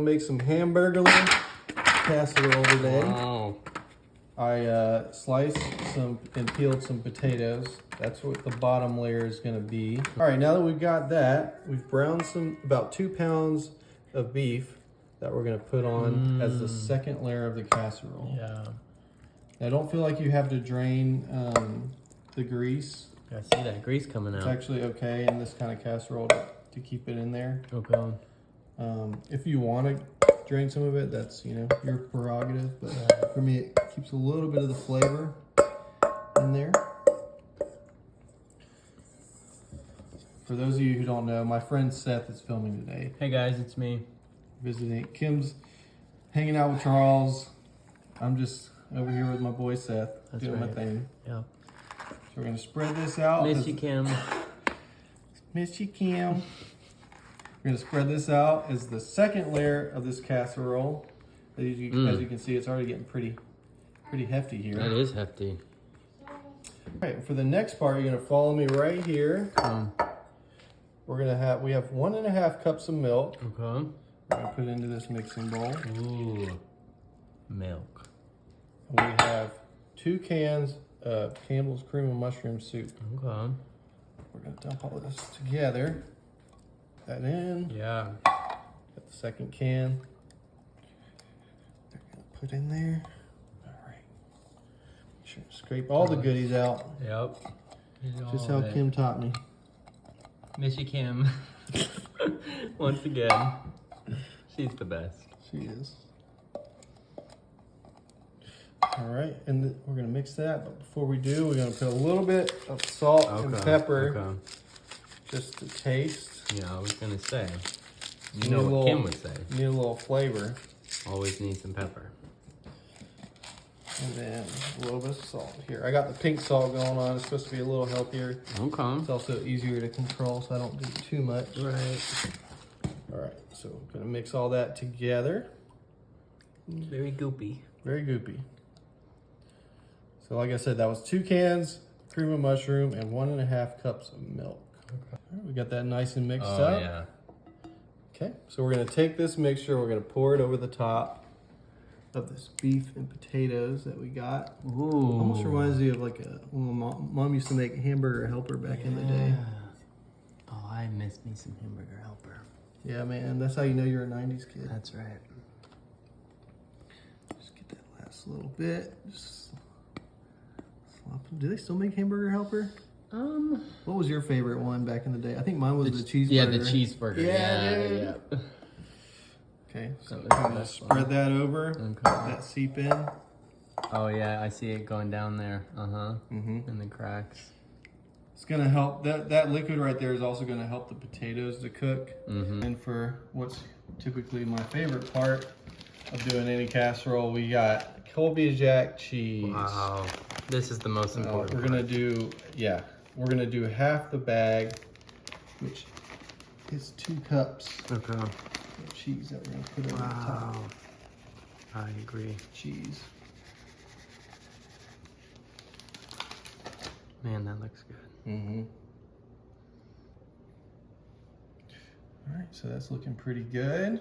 Make some Hamburglar Casserole today. Wow. I sliced some and peeled some potatoes. That's what the bottom layer is going to be. All right, now that we've got that, we've browned about 2 pounds of beef that we're going to put on as the second layer of the casserole. Yeah. Now, don't feel like you have to drain the grease. I see that grease coming out. It's actually okay in this kind of casserole to keep it in there. Okay. If you want to drain some of it, that's, you know, your prerogative. But for me, it keeps a little bit of the flavor in there. For those of you who don't know, my friend Seth is filming today. Hey guys, it's me. Visiting. Kim's hanging out with Charles. I'm just over here with my boy Seth, doing my thing. Yeah. So we're going to spread this out. Miss you, Kim. Miss you, Kim. We're going to spread this out as the second layer of this casserole. As you can see, it's already getting pretty hefty here. That is hefty. All right, for the next part, you're going to follow me right here. We have 1.5 cups of milk. Okay. We're going to put it into this mixing bowl. Ooh. Milk. And we have 2 cans of Campbell's cream and mushroom soup. Okay. We're going to dump all of this together. That in. Yeah. Got the second can. They're going to put in there. All right. Make sure to scrape all the goodies out. Yep. Just how Kim taught me. Miss you, Kim. Once again. She's the best. She is. All right, and we're gonna mix that, but before we do, we're gonna put a little bit of salt and pepper, just to taste. Yeah, I was gonna say. You know what Kim would say. Need a little flavor. Always need some pepper. And then a little bit of salt here. I got the pink salt going on. It's supposed to be a little healthier. Okay. It's also easier to control, so I don't do too much. Right. All right, so I'm gonna mix all that together. Very goopy. Very goopy. So like I said, that was 2 cans, cream of mushroom, and 1.5 cups of milk. Okay. All right, we got that nice and mixed up. Oh, yeah. Okay, so we're gonna take this mixture, we're gonna pour it over the top of this beef and potatoes that we got. Ooh. Almost reminds me of like when mom used to make hamburger helper back in the day. Oh, I miss me some hamburger helper. Yeah, man, that's how you know you're a 90s kid. That's right. Just get that last little bit. Just slop them. Do they still make hamburger helper? What was your favorite one back in the day? I think mine was the cheeseburger. Yeah, the cheeseburger. Yeah. Okay, so I'm gonna spread that over. Okay. Let that seep in. Oh yeah, I see it going down there. In the cracks. It's gonna help. That liquid right there is also gonna help the potatoes to cook. And for what's typically my favorite part of doing any casserole, we got Colby Jack cheese. Wow, this is the most important. We're gonna do half the bag, which is 2 cups Okay. of cheese that we're gonna put over the top. I agree. Cheese. Man, that looks good. All right, so that's looking pretty good.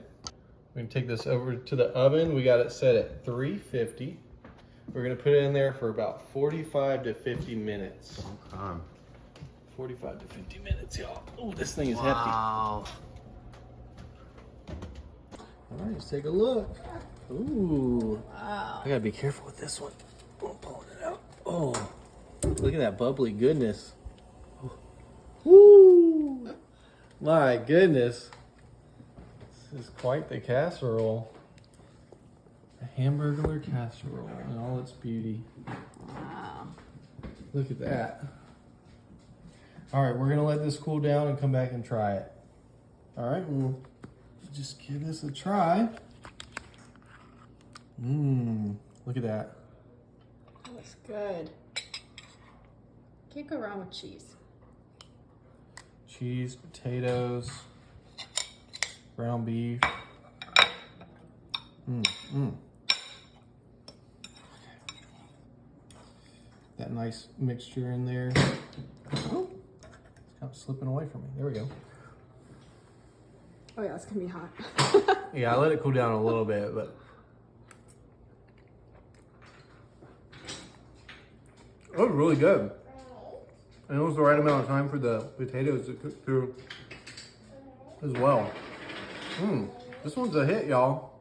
We're gonna take this over to the oven. We got it set at 350. We're gonna put it in there for about 45 to 50 minutes. Okay. 45 to 50 minutes, y'all. Oh, this thing is hefty. Wow. All right, let's take a look. Ooh. Wow. I gotta be careful with this one. I'm pulling it out. Oh, look at that bubbly goodness. Oh. Woo! My goodness. This is quite the casserole. A Hamburglar casserole in all its beauty. Wow. Look at that. All right, we're gonna let this cool down and come back and try it. All right, we'll just give this a try. Look at that. That looks good. Can't go wrong with cheese. Cheese, potatoes, ground beef. That nice mixture in there. Oh, it's kind of slipping away from me. There we go. Oh yeah, it's gonna be hot. Yeah, I let it cool down a little bit, but it was really good. And it was the right amount of time for the potatoes to cook through as well. This one's a hit, y'all.